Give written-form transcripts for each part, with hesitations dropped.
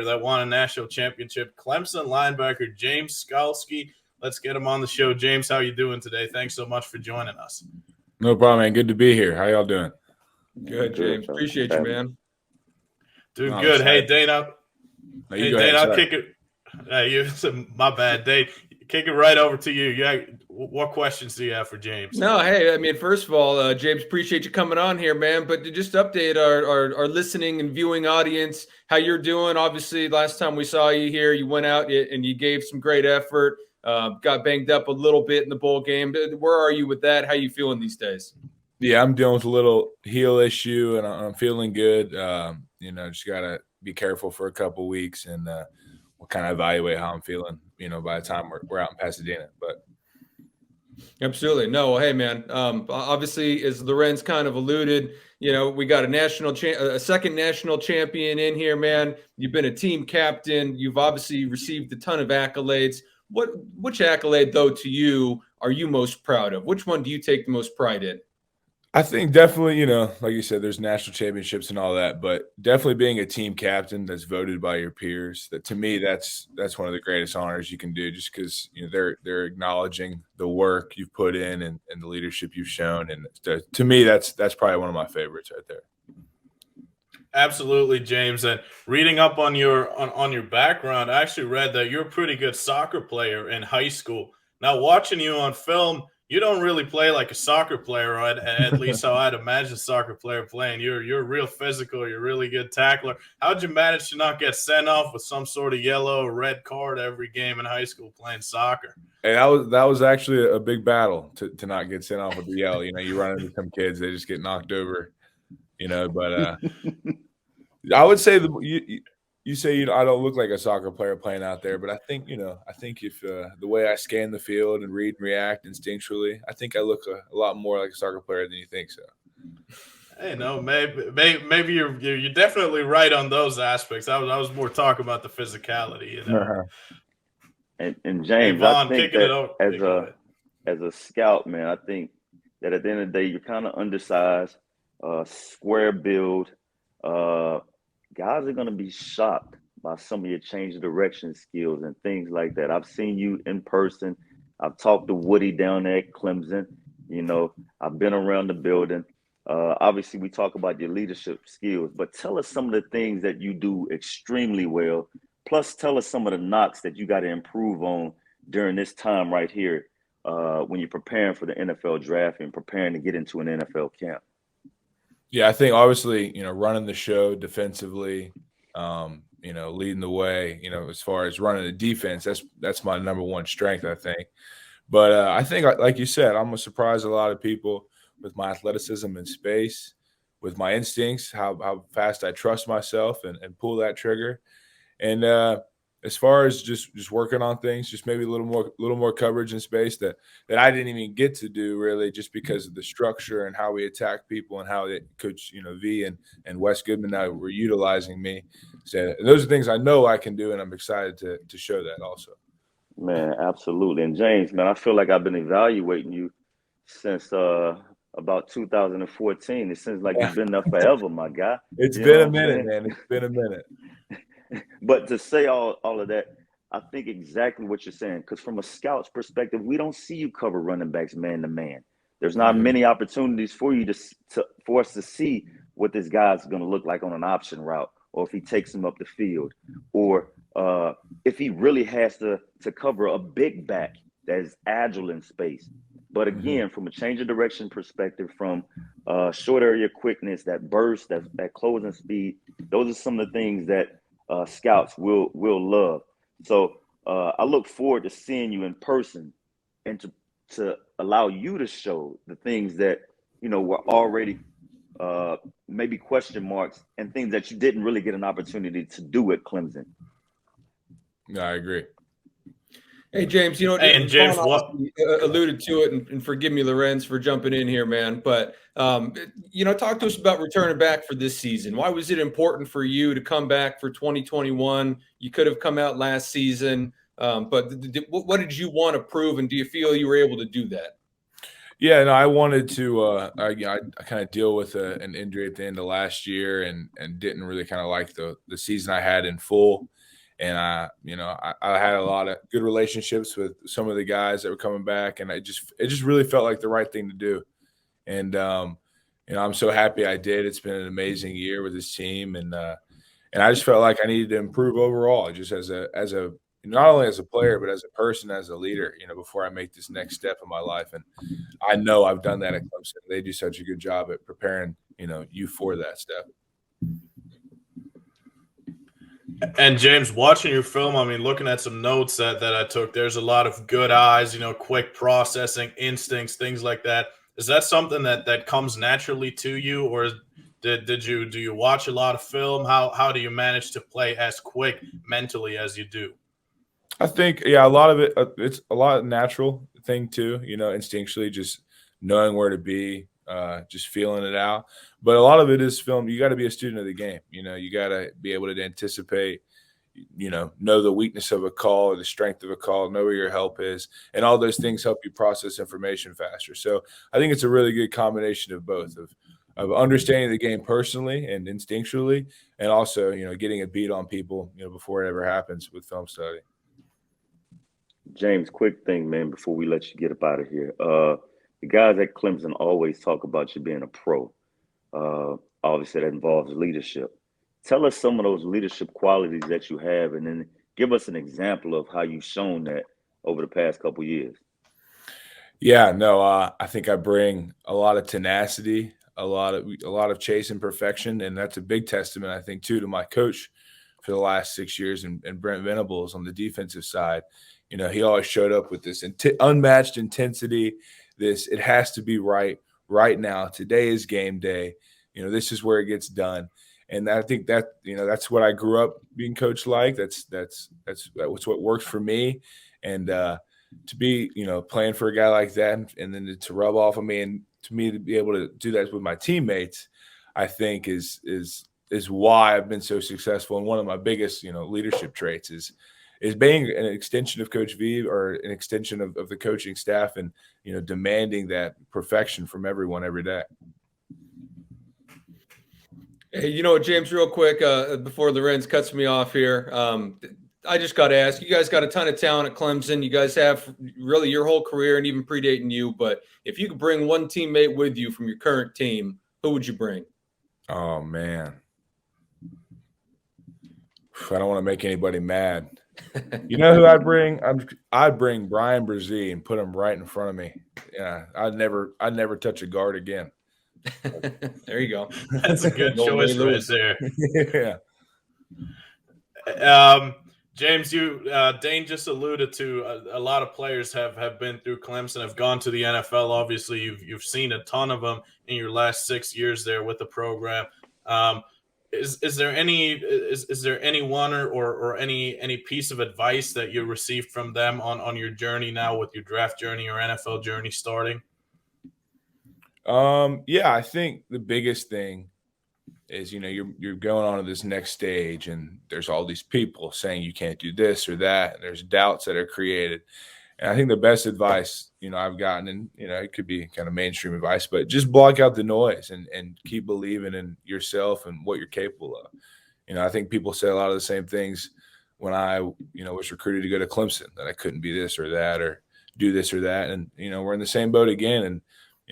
player that won a national championship, Clemson linebacker James Skalski. Let's get him on the show. James, how you doing today? Thanks so much for joining us. No problem, man. Good to be here. How y'all doing? Good, James. Appreciate you, man. Doing good. Hey, Dana. No, hey, Dana, I'll kick it. My bad, Dane. Kick it right over to you. Yeah, what questions do you have for James? No, hey, I mean, first of all, James, appreciate you coming on here, man. But to just update our listening and viewing audience, how you're doing. Obviously, last time we saw you here, you went out and you gave some great effort. Got banged up a little bit in the bowl game. Where are you with that? How you feeling these days? Yeah, I'm dealing with a little heel issue, and I'm feeling good. Just got to be careful for a couple weeks, and we'll kind of evaluate how I'm feeling, by the time we're out in Pasadena. But absolutely. No, well, hey, man, obviously, as Lorenz kind of alluded, we got a second national champion in here, man. You've been a team captain. You've obviously received a ton of accolades. Which accolade, though, to you are you most proud of? Which one do you take the most pride in? I think definitely, like you said, there's national championships and all that, but definitely being a team captain that's voted by your peers. That to me, that's one of the greatest honors you can do, just because they're acknowledging the work you've put in and the leadership you've shown. And to me, that's probably one of my favorites right there. Absolutely, James. And reading up on your background, I actually read that you're a pretty good soccer player in high school. Now, watching you on film, you don't really play like a soccer player, right? At least how I'd imagine a soccer player playing. You're real physical. You're a really good tackler. How'd you manage to not get sent off with some sort of yellow or red card every game in high school playing soccer? And that was actually a big battle to not get sent off with the yellow. You run into some kids, they just get knocked over. But I would say you say I don't look like a soccer player playing out there, but I think if the way I scan the field and read and react instinctually, I think I look a lot more like a soccer player than you think so. Hey, no, maybe you're definitely right on those aspects. I was more talking about the physicality. And James, hey, Vaughn, I think that as a scout, man, I think that at the end of the day, you're kind of undersized, square build. Guys are going to be shocked by some of your change of direction skills and things like that. I've seen you in person. I've talked to Woody down there at Clemson. I've been around the building. Obviously, we talk about your leadership skills, but tell us some of the things that you do extremely well. Plus, tell us some of the knocks that you got to improve on during this time right here when you're preparing for the NFL draft and preparing to get into an NFL camp. Yeah, I think obviously, running the show defensively, leading the way, as far as running the defense, that's my number one strength, I think. But I think, like you said, I'm going to surprise a lot of people with my athleticism in space, with my instincts, how fast I trust myself and pull that trigger. And as far as just working on things, just maybe a little more coverage in space that I didn't even get to do really, just because of the structure and how we attack people and how Coach V and Wes Goodman now were utilizing me. So those are things I know I can do, and I'm excited to show that also. Man, absolutely. And James, man, I feel like I've been evaluating you since about 2014. It seems like you've been there forever, my guy. It's been a minute, man. It's been a minute. But to say all of that, I think exactly what you're saying, because from a scout's perspective, we don't see you cover running backs man to man. There's not many opportunities for you for us to see what this guy's going to look like on an option route, or if he takes him up the field, or if he really has to cover a big back that is agile in space. But again, from a change of direction perspective, from short area quickness, that burst, that closing speed, those are some of the things that scouts will love. So I look forward to seeing you in person and to allow you to show the things that, were already maybe question marks and things that you didn't really get an opportunity to do at Clemson. Yeah, I agree. Hey, James, and James alluded to it, and forgive me, Lorenz, for jumping in here, man. But, talk to us about returning back for this season. Why was it important for you to come back for 2021? You could have come out last season, but what did you want to prove, and do you feel you were able to do that? Yeah, no, I wanted to. I kind of deal with an injury at the end of last year, and didn't really kind of like the season I had in full. And I had a lot of good relationships with some of the guys that were coming back, and it just really felt like the right thing to do. And I'm so happy I did. It's been an amazing year with this team, and I just felt like I needed to improve overall, just as a not only as a player but as a person, as a leader. Before I make this next step in my life, and I know I've done that at Clemson. They do such a good job at preparing you for that step. And James, watching your film, I mean, looking at some notes that I took, there's a lot of good eyes, quick processing, instincts, things like that. Is that something that comes naturally to you, or do you watch a lot of film? How do you manage to play as quick mentally as you do? I think, yeah, a lot of it, it's a lot of natural thing too, instinctually just knowing where to be, just feeling it out. But a lot of it is film. You got to be a student of the game. You got to be able to anticipate, know the weakness of a call or the strength of a call, know where your help is. And all those things help you process information faster. So I think it's a really good combination of both of understanding the game personally and instinctually, and also, getting a beat on people, before it ever happens with film study. James, quick thing, man, before we let you get up out of here. The guys at Clemson always talk about you being a pro. Obviously, that involves leadership. Tell us some of those leadership qualities that you have, and then give us an example of how you've shown that over the past couple years. Yeah, no, I think I bring a lot of tenacity, a lot of chasing perfection, and that's a big testament, I think, too, to my coach for the last 6 years, and Brent Venables on the defensive side. He always showed up with this unmatched intensity. It has to be right now. Today is game day. This is where it gets done. And I think that, that's what I grew up being coached like. That's what works for me. And to be, playing for a guy like that, and then to rub off on me, and to me to be able to do that with my teammates, I think is why I've been so successful. And one of my biggest, leadership traits is being an extension of Coach V, or an extension of the coaching staff, and, demanding that perfection from everyone every day. Hey, James, real quick, before Lorenz cuts me off here, I just got to ask, you guys got a ton of talent at Clemson. You guys have really your whole career and even predating you. But if you could bring one teammate with you from your current team, who would you bring? Oh, man. I don't want to make anybody mad. You know who I'd bring? I'd bring Brian Brzee and put him right in front of me. Yeah, I'd never touch a guard again. There you go. That's a good choice right there. Yeah. James, Dane just alluded to a lot of players have been through Clemson, have gone to the NFL. Obviously, you've seen a ton of them in your last 6 years there with the program. Is there anyone or any piece of advice that you received from them on your journey now, with your draft journey or NFL journey starting? Yeah, I think the biggest thing is, you're going on to this next stage, and there's all these people saying you can't do this or that, and there's doubts that are created. And I think the best advice, I've gotten, and, it could be kind of mainstream advice, but just block out the noise and keep believing in yourself and what you're capable of. I think people say a lot of the same things when I, was recruited to go to Clemson, that I couldn't be this or that, or do this or that. And, we're in the same boat again. And,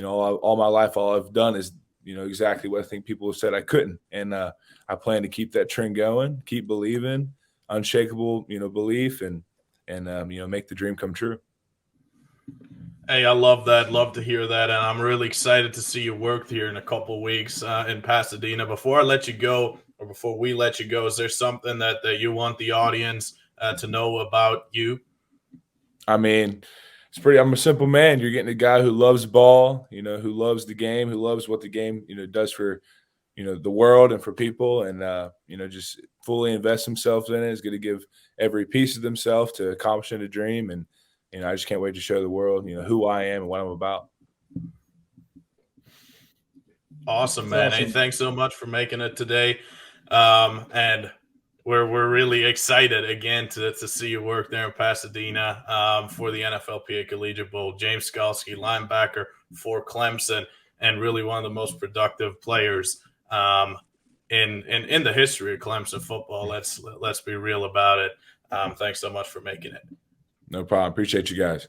all my life, all I've done is, exactly what I think people have said I couldn't. And I plan to keep that trend going, keep believing, unshakable, belief, and make the dream come true. Hey, I love that. Love to hear that. And I'm really excited to see you work here in a couple of weeks in Pasadena. Before I let you go, or before we let you go, is there something that you want the audience to know about you? I mean, I'm a simple man. You're getting a guy who loves ball, who loves the game, who loves what the game, does for, the world and for people, and, just fully invest himself in it. Is going to give every piece of themselves to accomplishing a dream. And, I just can't wait to show the world, who I am and what I'm about. Awesome, man. Awesome. Hey, thanks so much for making it today. And we're really excited again to see you work there in Pasadena for the NFLPA Collegiate Bowl. James Skalski, linebacker for Clemson and really one of the most productive players in the history of Clemson football. Let's be real about it. Thanks so much for making it. No problem. Appreciate you guys.